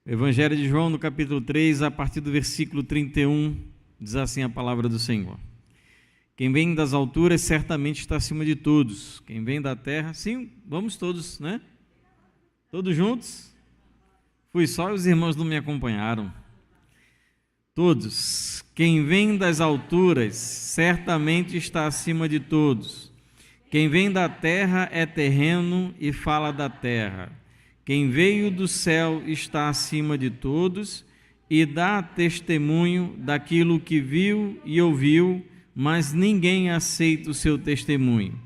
Evangelho de João, no capítulo 3, a partir do versículo 31, diz assim a palavra do Senhor. Quem vem das alturas certamente está acima de todos. Quem vem da terra, sim, vamos todos, né? Todos juntos? Fui só e os irmãos não me acompanharam. Todos. Quem vem das alturas certamente está acima de todos. Quem vem da terra é terreno e fala da terra. Quem veio do céu está acima de todos e dá testemunho daquilo que viu e ouviu, mas ninguém aceita o seu testemunho.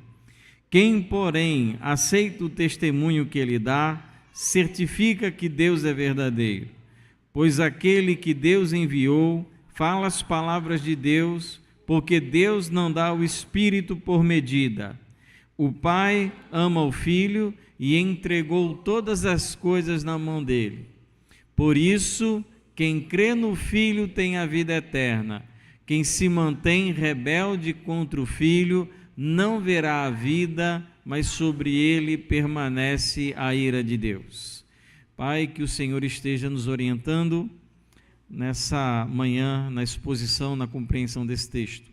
Quem, porém, aceita o testemunho que ele dá, certifica que Deus é verdadeiro, pois aquele que Deus enviou fala as palavras de Deus, porque Deus não dá o Espírito por medida. O Pai ama o Filho e entregou todas as coisas na mão dele. Por isso, quem crê no Filho tem a vida eterna. Quem se mantém rebelde contra o Filho não verá a vida, mas sobre ele permanece a ira de Deus. Pai, que o Senhor esteja nos orientando nessa manhã, na exposição, na compreensão desse texto.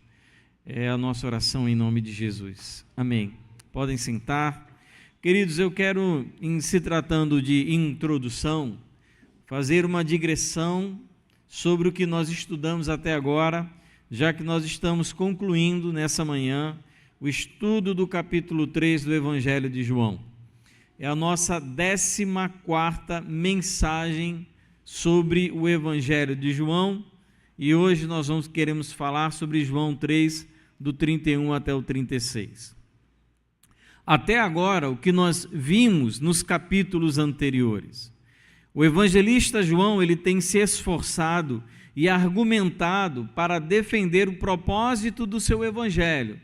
É a nossa oração em nome de Jesus. Amém. Podem sentar. Queridos, eu quero, em se tratando de introdução, fazer uma digressão sobre o que nós estudamos até agora, já que nós estamos concluindo nessa manhã o estudo do capítulo 3 do Evangelho de João. É a nossa 14ª mensagem sobre o Evangelho de João e hoje nós queremos falar sobre João 3, do 31 até o 36. Até agora, o que nós vimos nos capítulos anteriores, o evangelista João ele tem se esforçado e argumentado para defender o propósito do seu evangelho,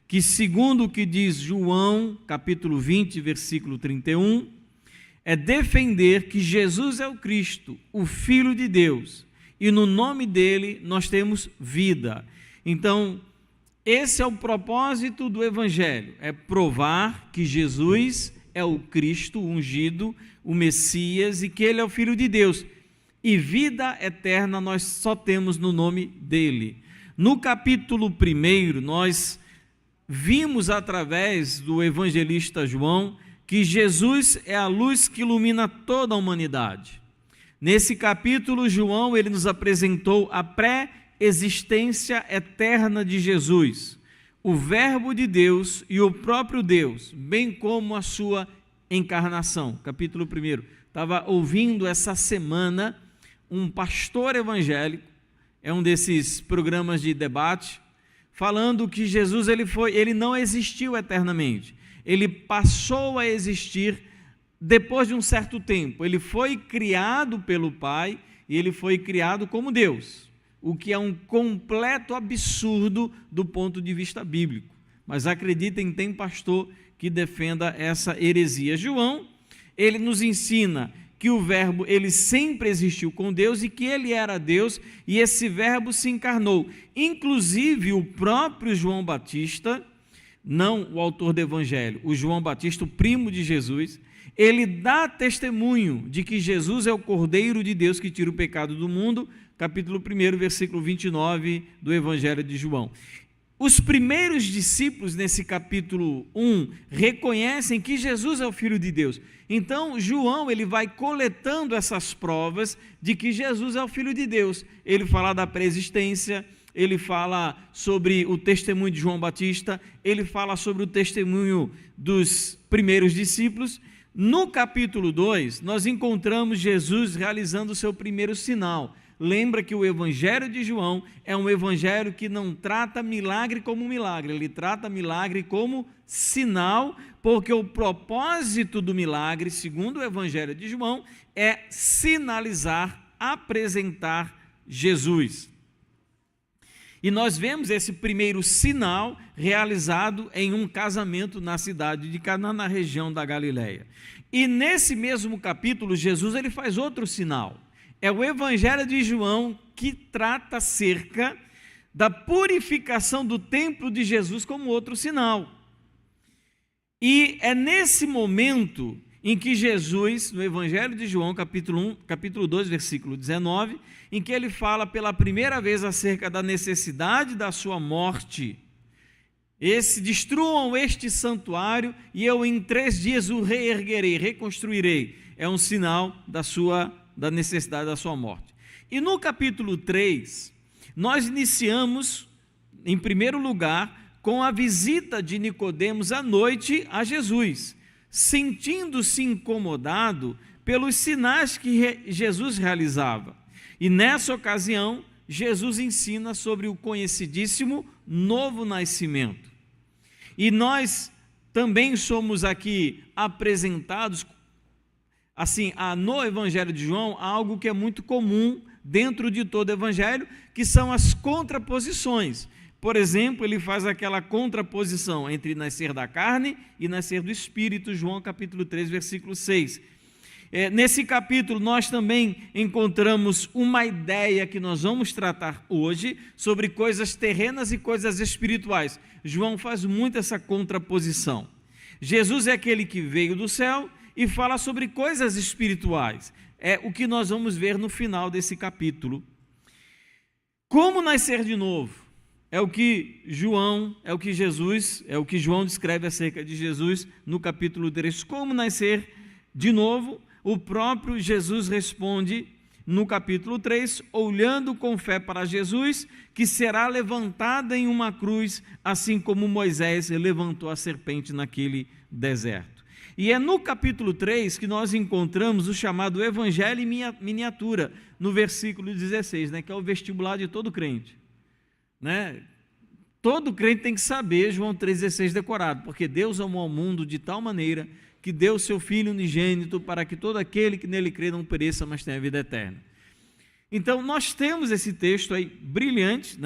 que segundo o que diz João, capítulo 20, versículo 31, é defender que Jesus é o Cristo, o Filho de Deus, e no nome dele nós temos vida. Então, esse é o propósito do Evangelho, é provar que Jesus é o Cristo ungido, o Messias, e que ele é o Filho de Deus. E vida eterna nós só temos no nome dele. No capítulo 1, nós vimos através do evangelista João que Jesus é a luz que ilumina toda a humanidade. Nesse capítulo, João ele nos apresentou a pré-existência eterna de Jesus, o Verbo de Deus e o próprio Deus, bem como a sua encarnação. Capítulo 1. Estava ouvindo essa semana um pastor evangélico, é um desses programas de debate, falando que Jesus ele não existiu eternamente, ele passou a existir depois de um certo tempo. Ele foi criado pelo Pai e ele foi criado como Deus, o que é um completo absurdo do ponto de vista bíblico. Mas acreditem, tem pastor que defenda essa heresia. João, ele nos ensina que o Verbo, ele sempre existiu com Deus e que ele era Deus e esse Verbo se encarnou. Inclusive, o próprio João Batista, não o autor do Evangelho, o João Batista, o primo de Jesus, ele dá testemunho de que Jesus é o Cordeiro de Deus que tira o pecado do mundo, capítulo 1, versículo 29 do Evangelho de João. Os primeiros discípulos nesse capítulo 1 reconhecem que Jesus é o Filho de Deus. Então, João ele vai coletando essas provas de que Jesus é o Filho de Deus. Ele fala da pré-existência, ele fala sobre o testemunho de João Batista, ele fala sobre o testemunho dos primeiros discípulos. No capítulo 2, nós encontramos Jesus realizando o seu primeiro sinal. Lembra que o Evangelho de João é um evangelho que não trata milagre como milagre, ele trata milagre como sinal, porque o propósito do milagre, segundo o Evangelho de João, é sinalizar, apresentar Jesus. E nós vemos esse primeiro sinal realizado em um casamento na cidade de Caná, na região da Galileia. E nesse mesmo capítulo, Jesus ele faz outro sinal. É o Evangelho de João que trata acerca da purificação do templo de Jesus como outro sinal. E é nesse momento em que Jesus, no Evangelho de João, capítulo 2, versículo 19, em que ele fala pela primeira vez acerca da necessidade da sua morte. Destruam este santuário e eu em 3 dias o reerguerei, reconstruirei. É um sinal da necessidade da sua morte. E no capítulo 3, nós iniciamos, em primeiro lugar, com a visita de Nicodemos à noite a Jesus, sentindo-se incomodado pelos sinais que Jesus realizava. E nessa ocasião, Jesus ensina sobre o conhecidíssimo novo nascimento. E nós também somos aqui apresentados, assim, no Evangelho de João, algo que é muito comum dentro de todo Evangelho, que são as contraposições. Por exemplo, ele faz aquela contraposição entre nascer da carne e nascer do Espírito, João capítulo 3, versículo 6. Nesse capítulo, nós também encontramos uma ideia que nós vamos tratar hoje sobre coisas terrenas e coisas espirituais. João faz muito essa contraposição. Jesus é aquele que veio do céu e fala sobre coisas espirituais. É o que nós vamos ver no final desse capítulo. Como nascer de novo? É o que João descreve acerca de Jesus no capítulo 3. Como nascer de novo? O próprio Jesus responde no capítulo 3, olhando com fé para Jesus, que será levantada em uma cruz, assim como Moisés levantou a serpente naquele deserto. E é no capítulo 3 que nós encontramos o chamado Evangelho em miniatura, no versículo 16, que é o vestibular de todo crente. Todo crente tem que saber João 3,16 decorado, porque Deus amou ao mundo de tal maneira que deu o seu Filho unigênito para que todo aquele que nele crê não pereça, mas tenha vida eterna. Então, nós temos esse texto aí brilhante,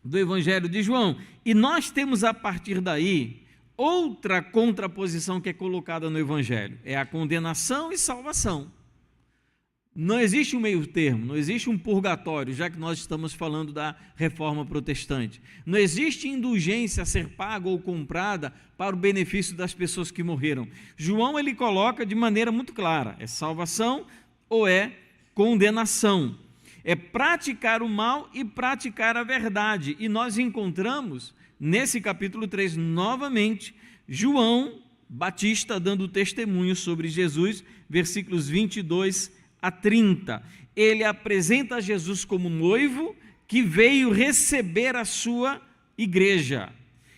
do Evangelho de João, e nós temos a partir daí outra contraposição que é colocada no Evangelho, é a condenação e salvação. Não existe um meio termo, não existe um purgatório, já que nós estamos falando da reforma protestante. Não existe indulgência a ser paga ou comprada para o benefício das pessoas que morreram. João, ele coloca de maneira muito clara, é salvação ou é condenação. É praticar o mal e praticar a verdade. E nós encontramos, nesse capítulo 3, novamente, João Batista dando testemunho sobre Jesus, versículos 22 a 30, ele apresenta Jesus como noivo que veio receber a sua igreja.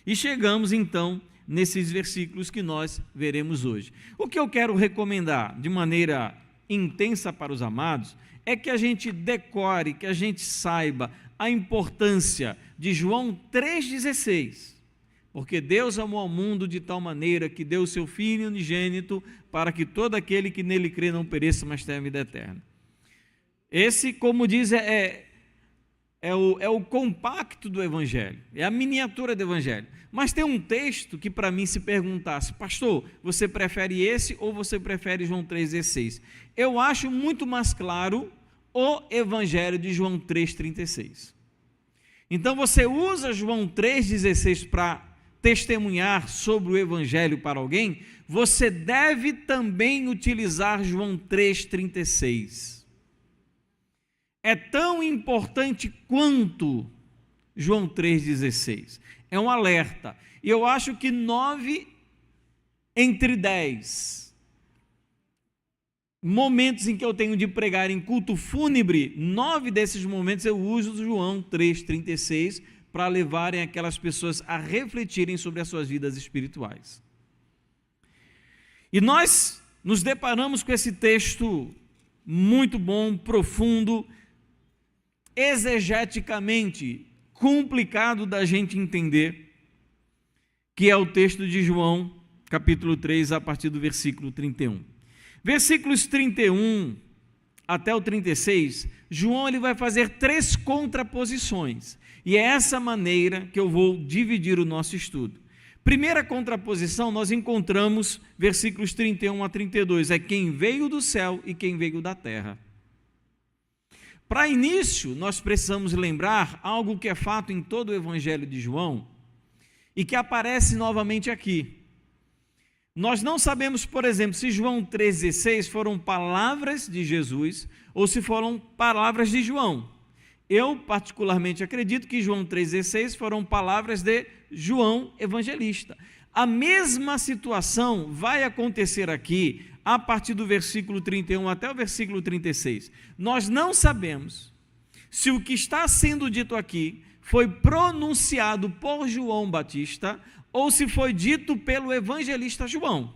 E chegamos então nesses versículos que nós veremos hoje. O que eu quero recomendar de maneira intensa para os amados é que a gente decore, que a gente saiba a importância de João 3,16. Porque Deus amou ao mundo de tal maneira que deu o seu Filho unigênito para que todo aquele que nele crê não pereça, mas tenha vida eterna. Esse, como diz, é o compacto do Evangelho, é a miniatura do Evangelho. Mas tem um texto que para mim se perguntasse, pastor, você prefere esse ou você prefere João 3,16? Eu acho muito mais claro o Evangelho de João 3,36. Então você usa João 3,16 para testemunhar sobre o Evangelho para alguém, você deve também utilizar João 3,36. É tão importante quanto João 3,16. É um alerta. E eu acho que 9 entre 10 momentos em que eu tenho de pregar em culto fúnebre, 9 desses momentos eu uso João 3,36 para levarem aquelas pessoas a refletirem sobre as suas vidas espirituais. E nós nos deparamos com esse texto muito bom, profundo, exegeticamente complicado da gente entender, que é o texto de João, capítulo 3, a partir do versículo 31. Versículos 31 até o 36, João ele vai fazer 3 contraposições, e é essa maneira que eu vou dividir o nosso estudo. Primeira contraposição, nós encontramos versículos 31 a 32, é quem veio do céu e quem veio da terra. Para início, nós precisamos lembrar algo que é fato em todo o Evangelho de João e que aparece novamente aqui. Nós não sabemos, por exemplo, se João 3,16 foram palavras de Jesus ou se foram palavras de João. Eu, particularmente, acredito que João 3,16 foram palavras de João Evangelista. A mesma situação vai acontecer aqui, a partir do versículo 31 até o versículo 36. Nós não sabemos se o que está sendo dito aqui foi pronunciado por João Batista ou se foi dito pelo evangelista João.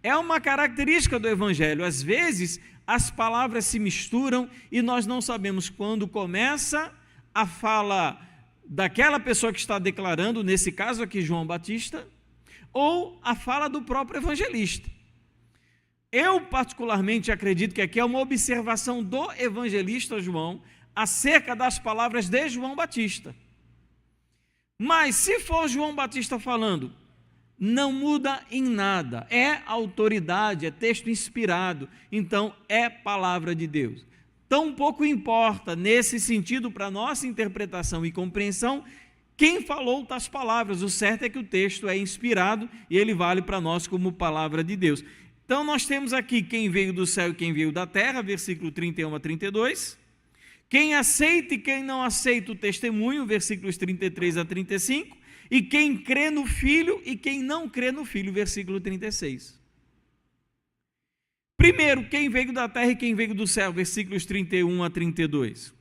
É uma característica do evangelho. Às vezes, as palavras se misturam e nós não sabemos quando começa a fala daquela pessoa que está declarando, nesse caso aqui João Batista, ou a fala do próprio evangelista. Eu particularmente acredito que aqui é uma observação do evangelista João acerca das palavras de João Batista. Mas se for João Batista falando, não muda em nada, é autoridade, é texto inspirado, então é palavra de Deus. Tão pouco importa, nesse sentido, para nossa interpretação e compreensão, quem falou tais palavras. O certo é que o texto é inspirado e ele vale para nós como palavra de Deus. Então nós temos aqui quem veio do céu e quem veio da terra, versículo 31 a 32. Quem aceita e quem não aceita o testemunho, versículos 33 a 35. E quem crê no Filho e quem não crê no Filho, versículo 36. Primeiro, quem veio da terra e quem veio do céu, versículos 31 a 32.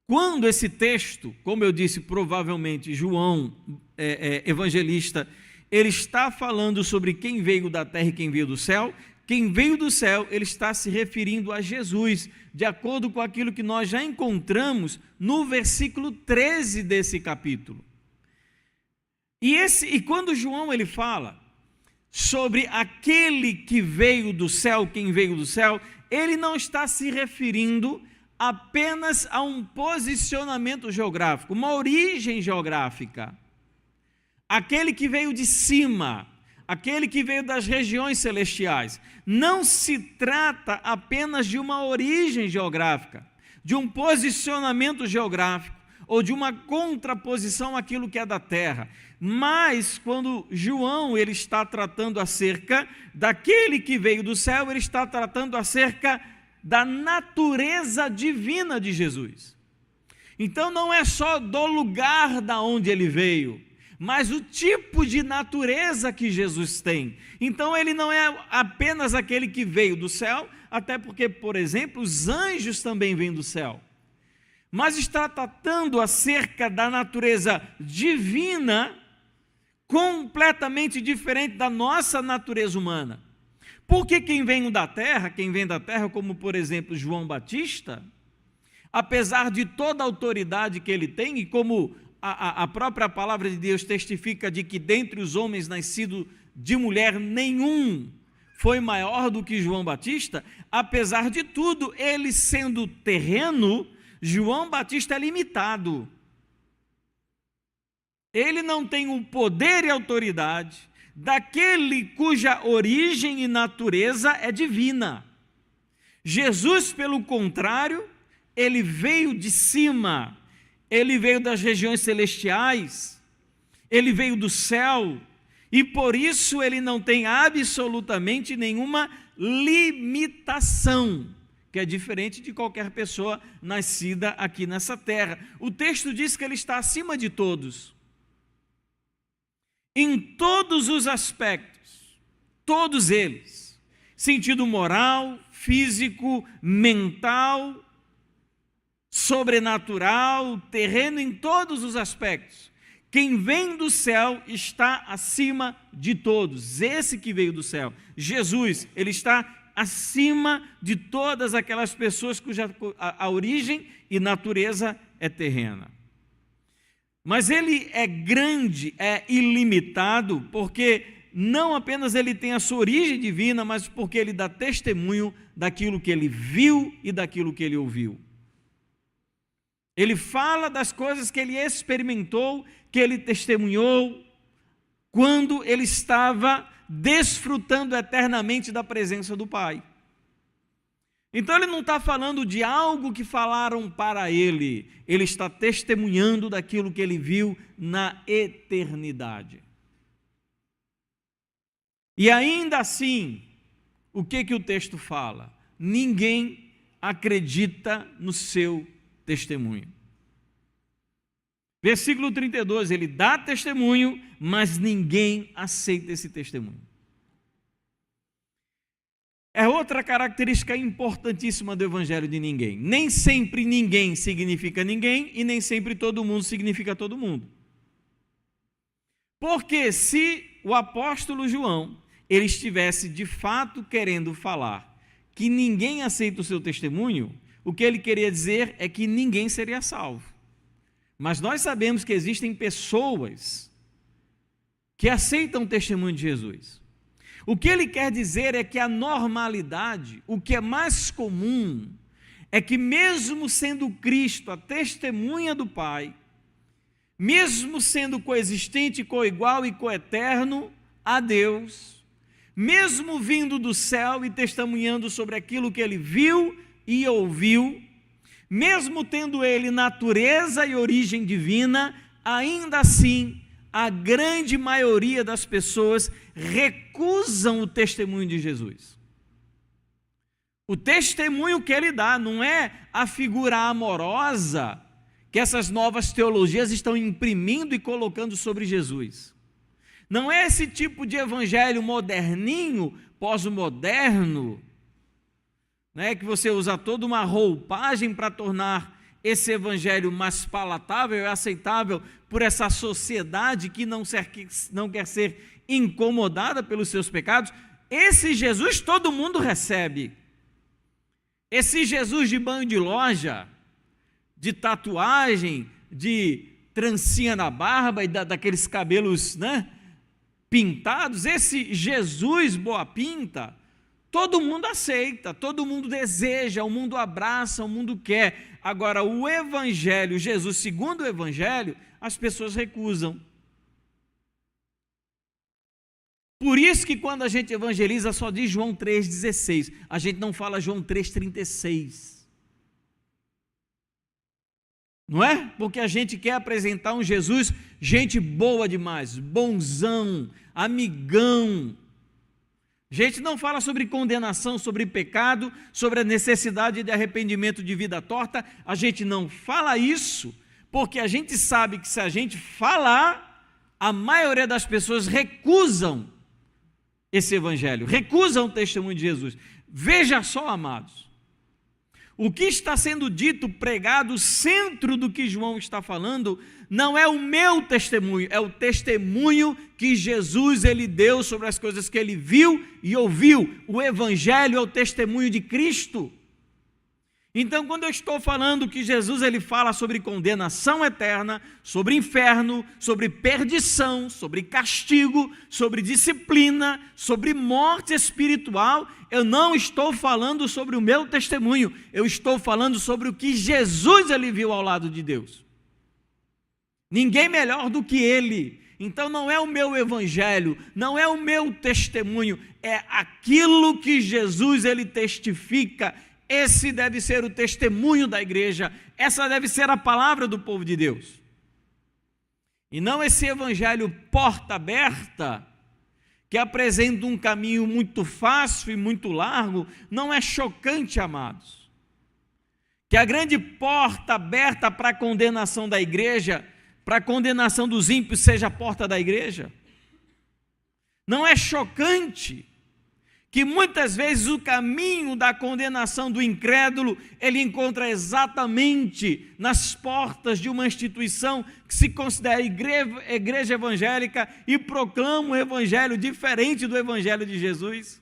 Quando esse texto, como eu disse, provavelmente João, evangelista, ele está falando sobre quem veio da terra e quem veio do céu. Quem veio do céu, ele está se referindo a Jesus, de acordo com aquilo que nós já encontramos no versículo 13 desse capítulo. E quando João ele fala sobre aquele que veio do céu, quem veio do céu, ele não está se referindo apenas a um posicionamento geográfico, uma origem geográfica. Aquele que veio de cima, aquele que veio das regiões celestiais. Não se trata apenas de uma origem geográfica, de um posicionamento geográfico, ou de uma contraposição àquilo que é da terra. Mas, quando João ele está tratando acerca daquele que veio do céu, ele está tratando acerca da natureza divina de Jesus. Então, não é só do lugar da onde ele veio, mas o tipo de natureza que Jesus tem. Então, ele não é apenas aquele que veio do céu, até porque, por exemplo, os anjos também vêm do céu. Mas está tratando acerca da natureza divina, completamente diferente da nossa natureza humana. Porque quem vem da terra, como por exemplo João Batista, apesar de toda a autoridade que ele tem, e como a própria palavra de Deus testifica de que dentre os homens nascidos de mulher nenhum foi maior do que João Batista, apesar de tudo, ele sendo terreno, João Batista é limitado. Ele não tem o poder e autoridade daquele cuja origem e natureza é divina. Jesus, pelo contrário, ele veio de cima, ele veio das regiões celestiais, ele veio do céu, e por isso ele não tem absolutamente nenhuma limitação, que é diferente de qualquer pessoa nascida aqui nessa terra. O texto diz que ele está acima de todos, em todos os aspectos, todos eles, sentido moral, físico, mental, sobrenatural, terreno, em todos os aspectos. Quem vem do céu está acima de todos. Esse que veio do céu, Jesus, ele está acima de todas aquelas pessoas cuja a origem e natureza é terrena. Mas ele é grande, é ilimitado, porque não apenas ele tem a sua origem divina, mas porque ele dá testemunho daquilo que ele viu e daquilo que ele ouviu. Ele fala das coisas que ele experimentou, que ele testemunhou, quando ele estava desfrutando eternamente da presença do Pai. Então ele não está falando de algo que falaram para ele, ele está testemunhando daquilo que ele viu na eternidade. E ainda assim, o que o texto fala? Ninguém acredita no seu testemunho. Versículo 32, ele dá testemunho, mas ninguém aceita esse testemunho. É outra característica importantíssima do evangelho de ninguém. Nem sempre ninguém significa ninguém e nem sempre todo mundo significa todo mundo. Porque se o apóstolo João, ele estivesse de fato querendo falar que ninguém aceita o seu testemunho, o que ele queria dizer é que ninguém seria salvo. Mas nós sabemos que existem pessoas que aceitam o testemunho de Jesus. O que ele quer dizer é que a normalidade, o que é mais comum, é que mesmo sendo Cristo a testemunha do Pai, mesmo sendo coexistente, coigual e coeterno a Deus, mesmo vindo do céu e testemunhando sobre aquilo que ele viu e ouviu, mesmo tendo ele natureza e origem divina, ainda assim, a grande maioria das pessoas recusam o testemunho de Jesus. O testemunho que ele dá não é a figura amorosa que essas novas teologias estão imprimindo e colocando sobre Jesus. Não é esse tipo de evangelho moderninho, pós-moderno, né, que você usa toda uma roupagem para tornar esse evangelho mais palatável e aceitável por essa sociedade que não quer ser incomodada pelos seus pecados. Esse Jesus todo mundo recebe. Esse Jesus de banho de loja, de tatuagem, de trancinha na barba e daqueles cabelos, né, pintados, esse Jesus boa pinta, todo mundo aceita, todo mundo deseja, o mundo abraça, o mundo quer. Agora, o evangelho, Jesus segundo o evangelho, as pessoas recusam. Por isso que quando a gente evangeliza só diz João 3,16, a gente não fala João 3,36. Não é? Porque a gente quer apresentar um Jesus, gente boa demais, bonzão, amigão. A gente não fala sobre condenação, sobre pecado, sobre a necessidade de arrependimento de vida torta. A gente não fala isso, porque a gente sabe que se a gente falar, a maioria das pessoas recusam esse evangelho, recusam o testemunho de Jesus. Veja só, amados, o que está sendo dito, pregado, o centro do que João está falando, não é o meu testemunho, é o testemunho que Jesus ele deu sobre as coisas que ele viu e ouviu. O evangelho é o testemunho de Cristo. Então, quando eu estou falando que Jesus ele fala sobre condenação eterna, sobre inferno, sobre perdição, sobre castigo, sobre disciplina, sobre morte espiritual, eu não estou falando sobre o meu testemunho, eu estou falando sobre o que Jesus ele viu ao lado de Deus. Ninguém melhor do que ele. Então não é o meu evangelho, não é o meu testemunho, é aquilo que Jesus ele testifica. Esse deve ser o testemunho da igreja, essa deve ser a palavra do povo de Deus. E não esse evangelho porta aberta, que apresenta um caminho muito fácil e muito largo. Não é chocante, amados, que a grande porta aberta para a condenação da igreja, para a condenação dos ímpios, seja a porta da igreja? Não é chocante que muitas vezes o caminho da condenação do incrédulo, ele encontra exatamente nas portas de uma instituição que se considera igreja evangélica e proclama um evangelho diferente do evangelho de Jesus?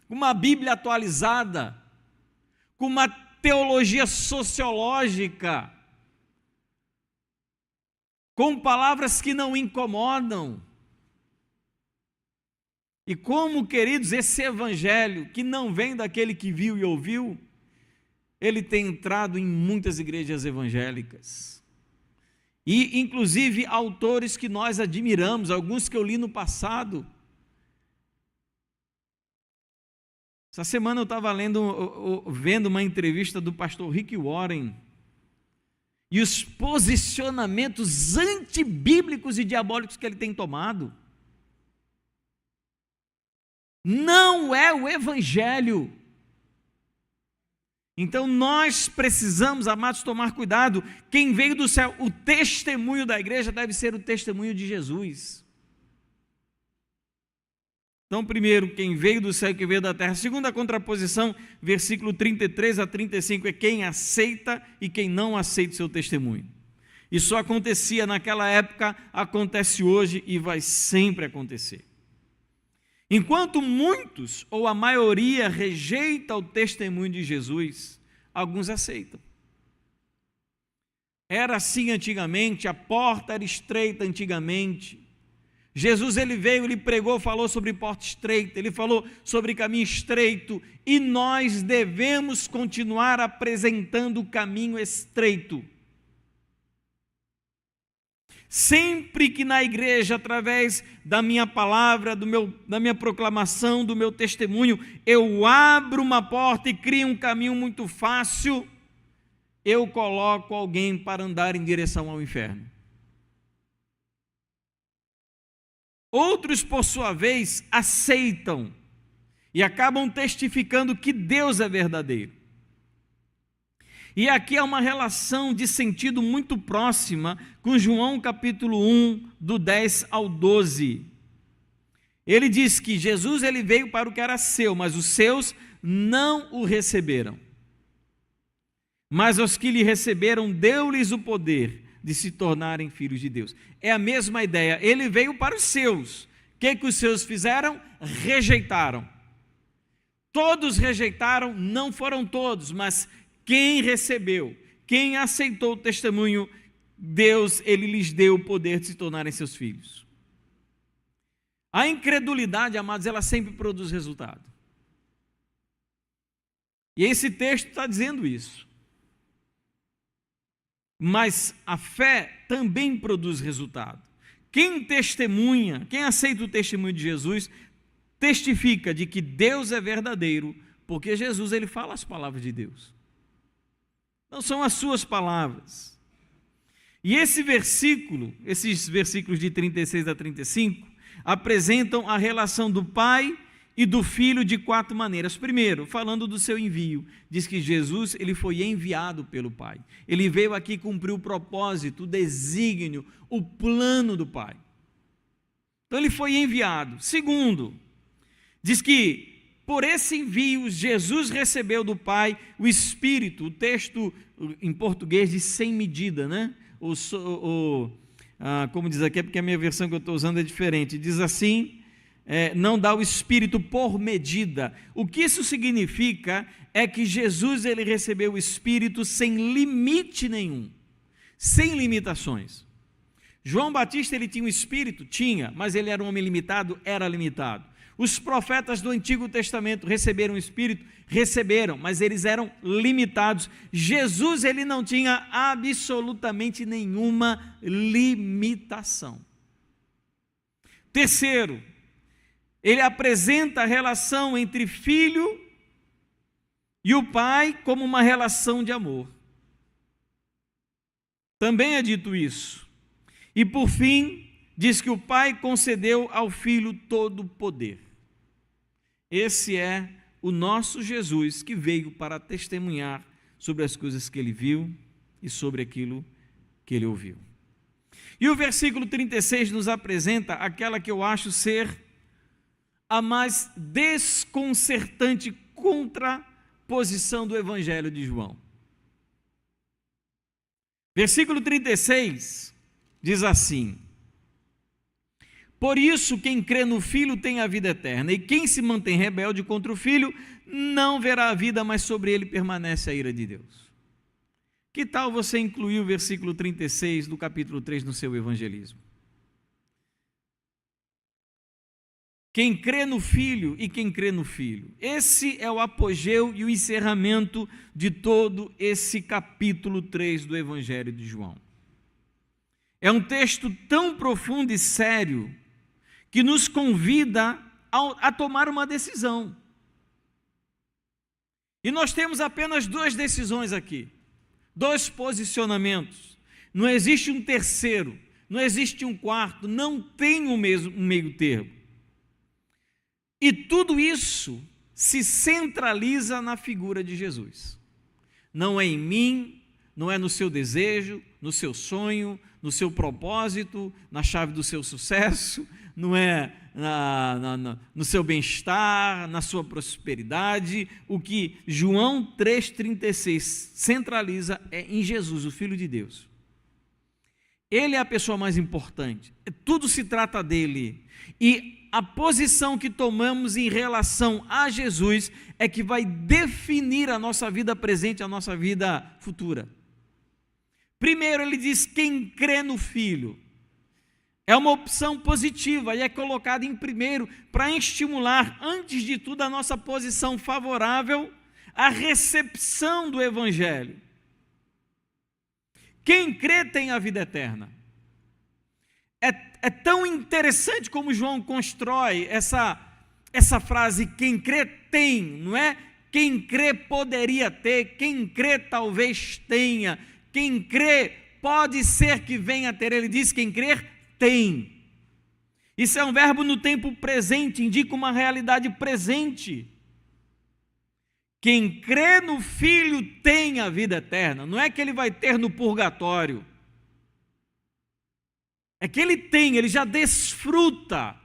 Uma Bíblia atualizada, com uma teologia sociológica, com palavras que não incomodam. E como, queridos, esse evangelho, que não vem daquele que viu e ouviu, ele tem entrado em muitas igrejas evangélicas. E, inclusive, autores que nós admiramos, alguns que eu li no passado. Essa semana eu estava vendo uma entrevista do pastor Rick Warren, e os posicionamentos antibíblicos e diabólicos que ele tem tomado. não é o Evangelho. Então nós precisamos, amados, tomar cuidado. Quem veio do céu, o testemunho da igreja deve ser o testemunho de Jesus. Então, primeiro, quem veio do céu e quem veio da terra. Segunda contraposição, versículo 33 a 35, é quem aceita e quem não aceita o seu testemunho. Isso acontecia naquela época, acontece hoje e vai sempre acontecer. Enquanto muitos, ou a maioria, rejeita o testemunho de Jesus, alguns aceitam. Era assim antigamente, a porta era estreita antigamente. Jesus, ele veio, ele pregou, falou sobre porta estreita, ele falou sobre caminho estreito, e nós devemos continuar apresentando o caminho estreito. Sempre que na igreja, através da minha palavra, da minha proclamação, do meu testemunho, eu abro uma porta e crio um caminho muito fácil, eu coloco alguém para andar em direção ao inferno. Outros, por sua vez, aceitam e acabam testificando que Deus é verdadeiro. E aqui há uma relação de sentido muito próxima com João capítulo 1, do 10 ao 12. Ele diz que Jesus, ele veio para o que era seu, mas os seus não o receberam. Mas os que lhe receberam, deu-lhes o poder de se tornarem filhos de Deus. É a mesma ideia, ele veio para os seus. O que os seus fizeram? Rejeitaram. Todos rejeitaram, não foram todos, mas quem recebeu, quem aceitou o testemunho, Deus, ele lhes deu o poder de se tornarem seus filhos. A incredulidade, amados, ela sempre produz resultado. E esse texto está dizendo isso. Mas a fé também produz resultado. Quem testemunha, quem aceita o testemunho de Jesus, testifica de que Deus é verdadeiro, porque Jesus, ele fala as palavras de Deus. Não são as suas palavras. E esses versículos de 36 a 35, apresentam a relação do Pai e do Filho de 4 maneiras. Primeiro, falando do seu envio, diz que Jesus, ele foi enviado pelo Pai. Ele veio aqui cumprir o propósito, o desígnio, o plano do Pai. Então ele foi enviado. Segundo, diz que por esse envio, Jesus recebeu do Pai o Espírito. O texto em português diz sem medida, né? Como diz aqui, é porque a minha versão que eu estou usando é diferente. Diz assim, não dá o Espírito por medida. O que isso significa é que Jesus, ele recebeu o Espírito sem limite nenhum, sem limitações. João Batista, ele tinha um Espírito? Tinha, mas ele era um homem limitado? Era limitado. Os profetas do Antigo Testamento receberam o Espírito? Receberam, mas eles eram limitados. Jesus, ele não tinha absolutamente nenhuma limitação. Terceiro, ele apresenta a relação entre filho e o pai como uma relação de amor. Também é dito isso. E por fim, diz que o pai concedeu ao filho todo o poder. Esse é o nosso Jesus, que veio para testemunhar sobre as coisas que ele viu e sobre aquilo que ele ouviu. E o versículo 36 nos apresenta aquela que eu acho ser a mais desconcertante contraposição do Evangelho de João. Versículo 36 diz assim: por isso, quem crê no Filho tem a vida eterna, e quem se mantém rebelde contra o Filho não verá a vida, mas sobre ele permanece a ira de Deus. Que tal você incluir o versículo 36 do capítulo 3 no seu evangelismo? Quem crê no Filho e quem crê no Filho. Esse é o apogeu e o encerramento de todo esse capítulo 3 do Evangelho de João. É um texto tão profundo e sério que nos convida a tomar uma decisão. E nós temos apenas 2 decisões aqui, 2 posicionamentos. Não existe um terceiro, não existe um quarto, não tem um meio termo. E tudo isso se centraliza na figura de Jesus. Não é em mim, não é no seu desejo, no seu sonho, no seu propósito, na chave do seu sucesso, não é no seu bem-estar, na sua prosperidade. O que João 3,36 centraliza é em Jesus, o Filho de Deus. Ele é a pessoa mais importante, tudo se trata dele, e a posição que tomamos em relação a Jesus é que vai definir a nossa vida presente, a nossa vida futura. Primeiro ele diz, quem crê no Filho, é uma opção positiva e é colocada em primeiro para estimular, antes de tudo, a nossa posição favorável à recepção do Evangelho. Quem crê tem a vida eterna. É tão interessante como João constrói essa frase, quem crê tem, não é? Quem crê poderia ter, quem crê talvez tenha, quem crê pode ser que venha a ter. Ele diz, quem crer tem. Isso é um verbo no tempo presente, indica uma realidade presente. Quem crê no Filho tem a vida eterna, não é que ele vai ter no purgatório, é que ele tem, ele já desfruta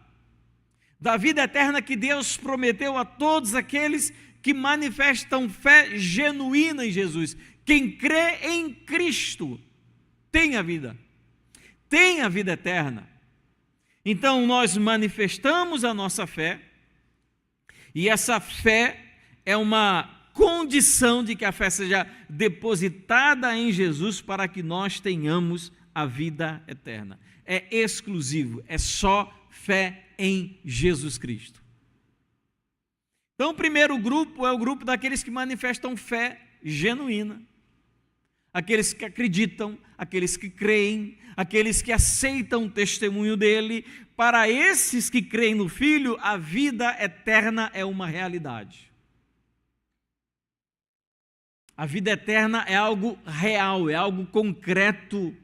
da vida eterna que Deus prometeu a todos aqueles que manifestam fé genuína em Jesus. Quem crê em Cristo tem a vida eterna. Então nós manifestamos a nossa fé, e essa fé é uma condição de que a fé seja depositada em Jesus para que nós tenhamos a vida eterna. É exclusivo, é só fé em Jesus Cristo. Então o primeiro grupo é o grupo daqueles que manifestam fé genuína. Aqueles que acreditam, aqueles que creem, aqueles que aceitam o testemunho dele. Para esses que creem no Filho, a vida eterna é uma realidade. A vida eterna é algo real, é algo concreto,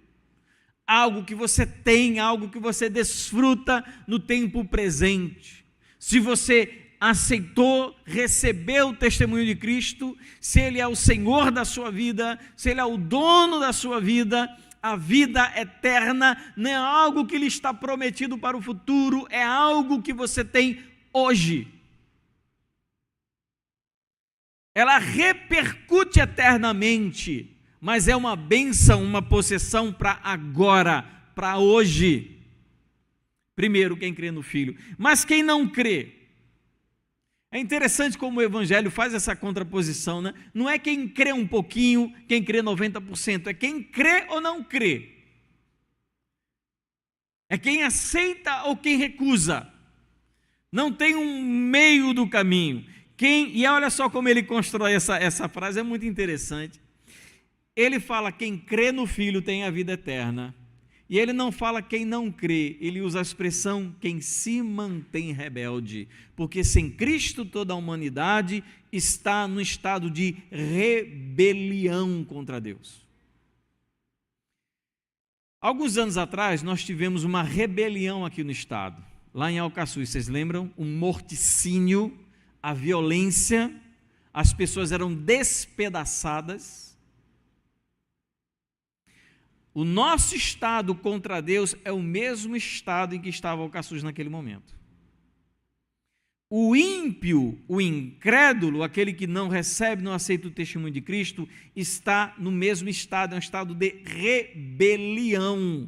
algo que você tem, algo que você desfruta no tempo presente. Se você aceitou, recebeu o testemunho de Cristo, se Ele é o Senhor da sua vida, se Ele é o dono da sua vida, a vida eterna não é algo que lhe está prometido para o futuro, é algo que você tem hoje. Ela repercute eternamente, mas é uma bênção, uma possessão para agora, para hoje. Primeiro, quem crê no Filho. Mas quem não crê? É interessante como o Evangelho faz essa contraposição, né? Não é quem crê um pouquinho, quem crê 90%, é quem crê ou não crê. É quem aceita ou quem recusa. Não tem um meio do caminho. E olha só como ele constrói essa frase, é muito interessante. Ele fala, quem crê no Filho tem a vida eterna. E ele não fala quem não crê, ele usa a expressão quem se mantém rebelde, porque sem Cristo toda a humanidade está no estado de rebelião contra Deus. Alguns anos atrás nós tivemos uma rebelião aqui no estado, lá em Alcaçuz, vocês lembram? Um morticínio, a violência, as pessoas eram despedaçadas. O nosso estado contra Deus é o mesmo estado em que estava Alcaçuz naquele momento. O ímpio, o incrédulo, aquele que não recebe, não aceita o testemunho de Cristo, está no mesmo estado, é um estado de rebelião.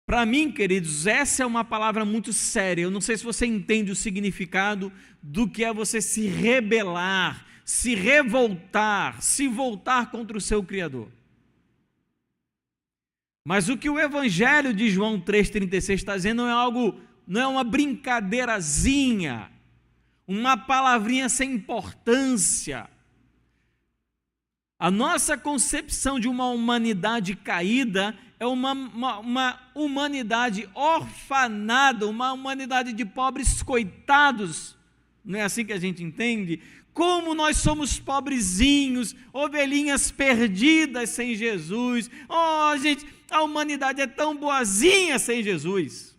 Para mim, queridos, essa é uma palavra muito séria. Eu não sei se você entende o significado do que é você se rebelar, se revoltar, se voltar contra o seu Criador. Mas o que o Evangelho de João 3,36 está dizendo não é uma brincadeirazinha, uma palavrinha sem importância. A nossa concepção de uma humanidade caída é uma humanidade orfanada, uma humanidade de pobres coitados. Não é assim que a gente entende? Como nós somos pobrezinhos, ovelhinhas perdidas sem Jesus. Oh, gente, a humanidade é tão boazinha sem Jesus.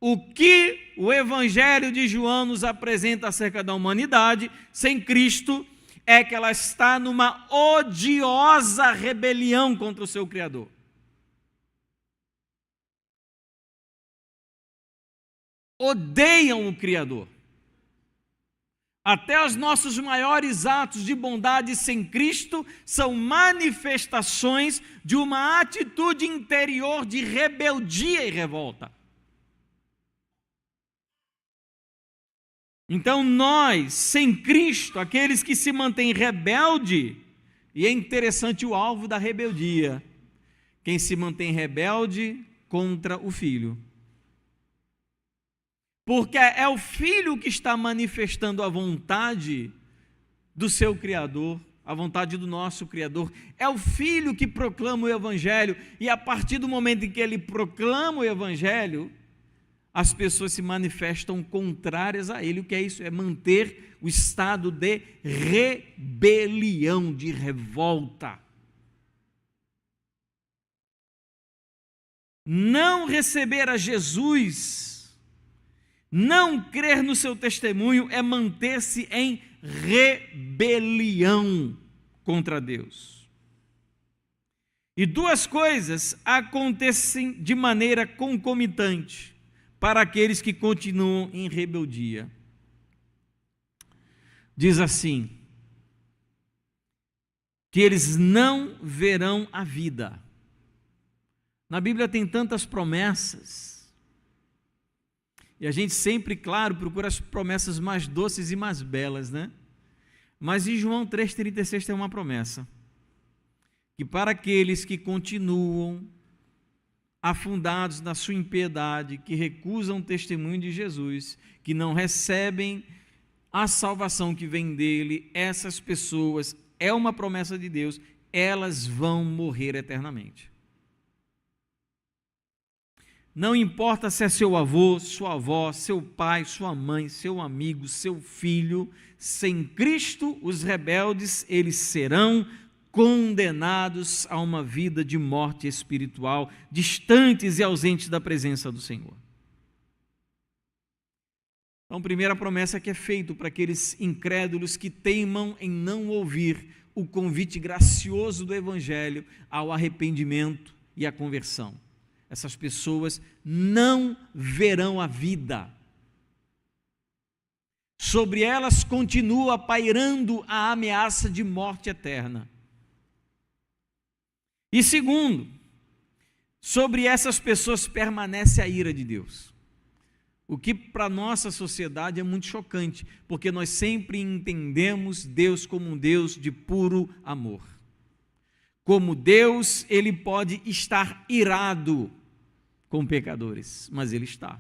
o que o Evangelho de João nos apresenta acerca da humanidade sem Cristo é que ela está numa odiosa rebelião contra o seu Criador. Odeiam o Criador. Até os nossos maiores atos de bondade sem Cristo são manifestações de uma atitude interior de rebeldia e revolta. Então nós, sem Cristo, aqueles que se mantêm rebelde, e é interessante o alvo da rebeldia, quem se mantém rebelde contra o Filho. Porque é o Filho que está manifestando a vontade do seu Criador, a vontade do nosso Criador. É o Filho que proclama o Evangelho, e a partir do momento em que ele proclama o Evangelho, as pessoas se manifestam contrárias a ele. O que é isso? É manter o estado de rebelião, de revolta. Não receber a Jesus, não crer no seu testemunho, é manter-se em rebelião contra Deus. E duas coisas acontecem de maneira concomitante para aqueles que continuam em rebeldia. Diz assim, que eles não verão a vida. Na Bíblia tem tantas promessas, e a gente sempre, claro, procura as promessas mais doces e mais belas, né? Mas em João 3,36 tem uma promessa, que para aqueles que continuam afundados na sua impiedade, que recusam o testemunho de Jesus, que não recebem a salvação que vem dele, essas pessoas, é uma promessa de Deus, elas vão morrer eternamente. Não importa se é seu avô, sua avó, seu pai, sua mãe, seu amigo, seu filho, sem Cristo, os rebeldes, eles serão condenados a uma vida de morte espiritual, distantes e ausentes da presença do Senhor. Então, primeira promessa que é feita para aqueles incrédulos que teimam em não ouvir o convite gracioso do Evangelho ao arrependimento e à conversão. Essas pessoas não verão a vida. Sobre elas continua pairando a ameaça de morte eterna. E segundo, sobre essas pessoas permanece a ira de Deus. O que para a nossa sociedade é muito chocante, porque nós sempre entendemos Deus como um Deus de puro amor. Como Deus, Ele pode estar irado com pecadores, mas Ele está.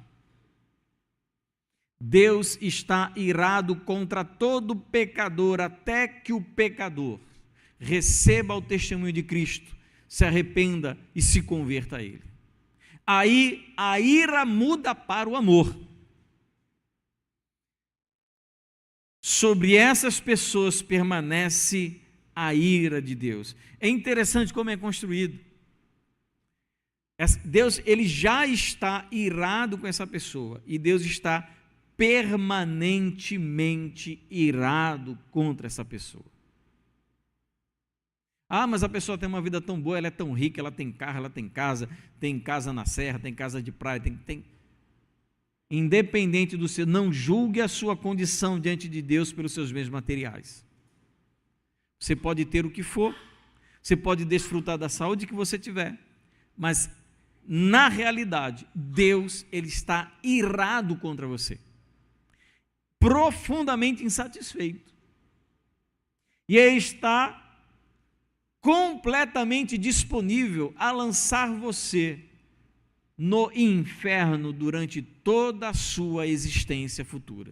Deus está irado contra todo pecador, até que o pecador receba o testemunho de Cristo, se arrependa e se converta a Ele. Aí a ira muda para o amor. Sobre essas pessoas permanece a ira de Deus. É interessante como é construído. Deus, ele já está irado com essa pessoa, e Deus está permanentemente irado contra essa pessoa. Ah, mas a pessoa tem uma vida tão boa, ela é tão rica, ela tem carro, ela tem casa na serra, tem casa de praia, tem... Independente do seu, não julgue a sua condição diante de Deus pelos seus bens materiais. Você pode ter o que for, você pode desfrutar da saúde que você tiver, mas na realidade, Deus, ele está irado contra você, profundamente insatisfeito, e ele está completamente disponível a lançar você no inferno durante toda a sua existência futura,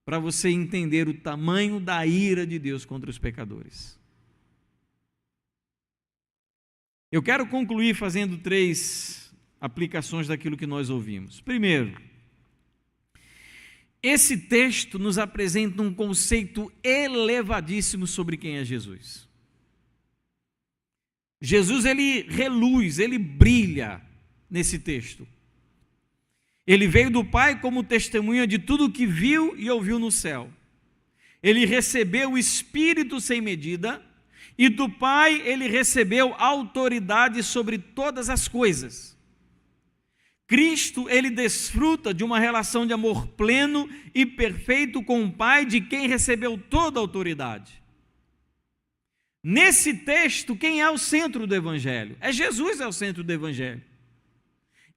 para você entender o tamanho da ira de Deus contra os pecadores. Eu quero concluir fazendo 3 aplicações daquilo que nós ouvimos. Primeiro, esse texto nos apresenta um conceito elevadíssimo sobre quem é Jesus. Jesus, ele reluz, ele brilha nesse texto. Ele veio do Pai como testemunha de tudo o que viu e ouviu no céu. Ele recebeu o Espírito sem medida, e do Pai ele recebeu autoridade sobre todas as coisas. Cristo, ele desfruta de uma relação de amor pleno e perfeito com o Pai, de quem recebeu toda a autoridade. Nesse texto, quem é o centro do Evangelho? Jesus é o centro do Evangelho.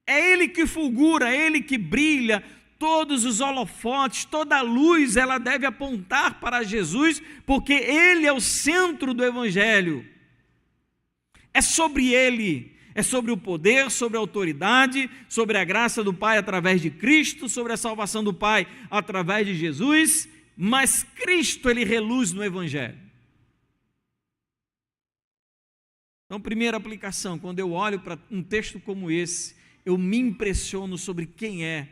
É Ele que fulgura, é Ele que brilha. Todos os holofotes, toda a luz, ela deve apontar para Jesus, porque Ele é o centro do Evangelho. É sobre Ele, é sobre o poder, sobre a autoridade, sobre a graça do Pai através de Cristo, sobre a salvação do Pai através de Jesus, mas Cristo, Ele reluz no Evangelho. Então, primeira aplicação, quando eu olho para um texto como esse, eu me impressiono sobre quem é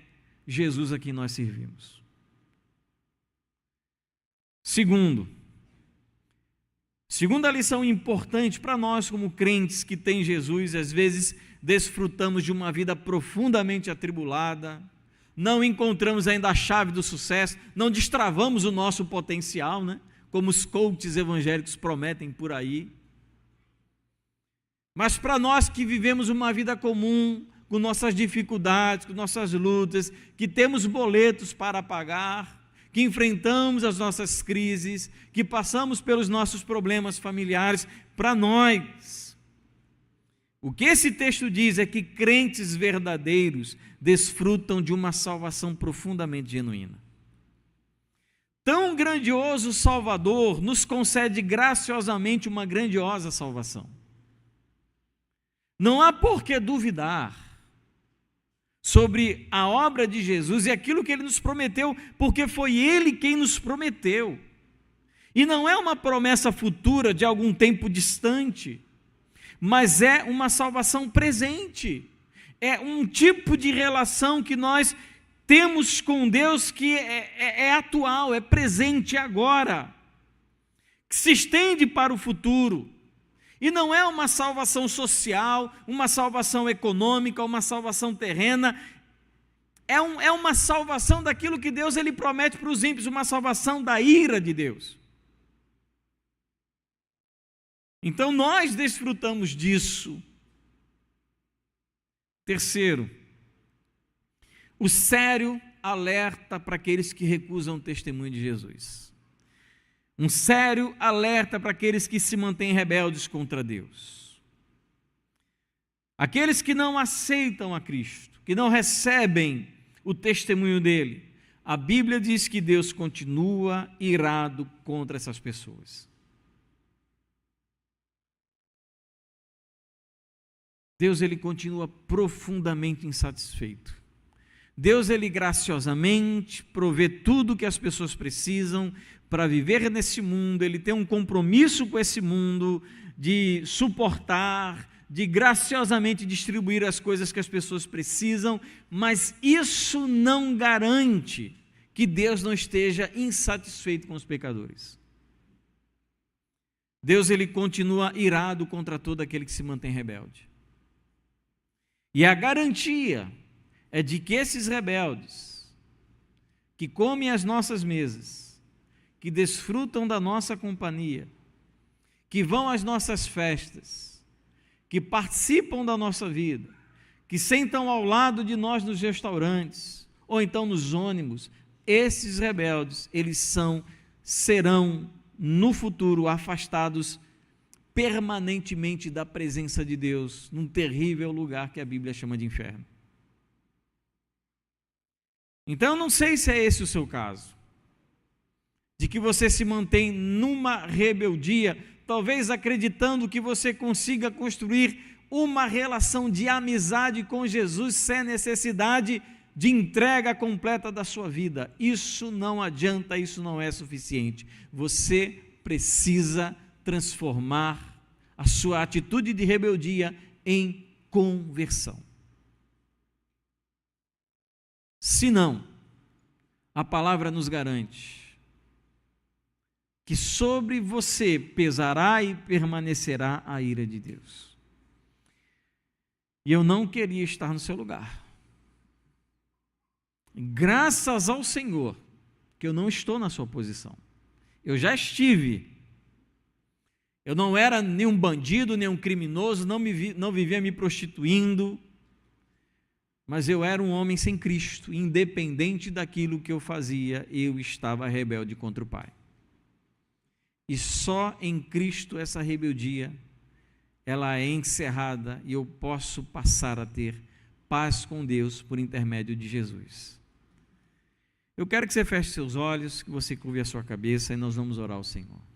Jesus a quem nós servimos. Segunda lição importante para nós como crentes que têm Jesus, às vezes desfrutamos de uma vida profundamente atribulada, não encontramos ainda a chave do sucesso, não destravamos o nosso potencial, né? Como os coaches evangélicos prometem por aí. Mas para nós que vivemos uma vida comum, com nossas dificuldades, com nossas lutas, que temos boletos para pagar, que enfrentamos as nossas crises, que passamos pelos nossos problemas familiares, para nós, o que esse texto diz é que crentes verdadeiros desfrutam de uma salvação profundamente genuína. Tão grandioso Salvador nos concede graciosamente uma grandiosa salvação. Não há por que duvidar sobre a obra de Jesus e aquilo que Ele nos prometeu, porque foi Ele quem nos prometeu. E não é uma promessa futura de algum tempo distante, mas é uma salvação presente. É um tipo de relação que nós temos com Deus que é atual, é presente agora, que se estende para o futuro. E não é uma salvação social, uma salvação econômica, uma salvação terrena. É uma salvação daquilo que Deus ele promete para os ímpios, uma salvação da ira de Deus. Então nós desfrutamos disso. Terceiro, o sério alerta para aqueles que recusam o testemunho de Jesus. Um sério alerta para aqueles que se mantêm rebeldes contra Deus. Aqueles que não aceitam a Cristo, que não recebem o testemunho dele. A Bíblia diz que Deus continua irado contra essas pessoas. Deus ele continua profundamente insatisfeito. Deus ele graciosamente provê tudo o que as pessoas precisam para viver nesse mundo. Ele tem um compromisso com esse mundo de suportar, de graciosamente distribuir as coisas que as pessoas precisam, mas isso não garante que Deus não esteja insatisfeito com os pecadores. Deus ele continua irado contra todo aquele que se mantém rebelde. E a garantia é de que esses rebeldes, que comem as nossas mesas, que desfrutam da nossa companhia, que vão às nossas festas, que participam da nossa vida, que sentam ao lado de nós nos restaurantes, ou então nos ônibus, esses rebeldes, eles serão no futuro afastados permanentemente da presença de Deus, num terrível lugar que a Bíblia chama de inferno. Então, eu não sei se é esse o seu caso, de que você se mantém numa rebeldia, talvez acreditando que você consiga construir uma relação de amizade com Jesus sem necessidade de entrega completa da sua vida. Isso não adianta, isso não é suficiente. Você precisa transformar a sua atitude de rebeldia em conversão. Senão, a palavra nos garante que sobre você pesará e permanecerá a ira de Deus. E eu não queria estar no seu lugar. Graças ao Senhor que eu não estou na sua posição. Eu já estive. Eu não era nenhum bandido, nenhum criminoso, não vivia me prostituindo, mas eu era um homem sem Cristo, independente daquilo que eu fazia, eu estava rebelde contra o Pai. E só em Cristo essa rebeldia, ela é encerrada e eu posso passar a ter paz com Deus por intermédio de Jesus. Eu quero que você feche seus olhos, que você curve a sua cabeça e nós vamos orar ao Senhor.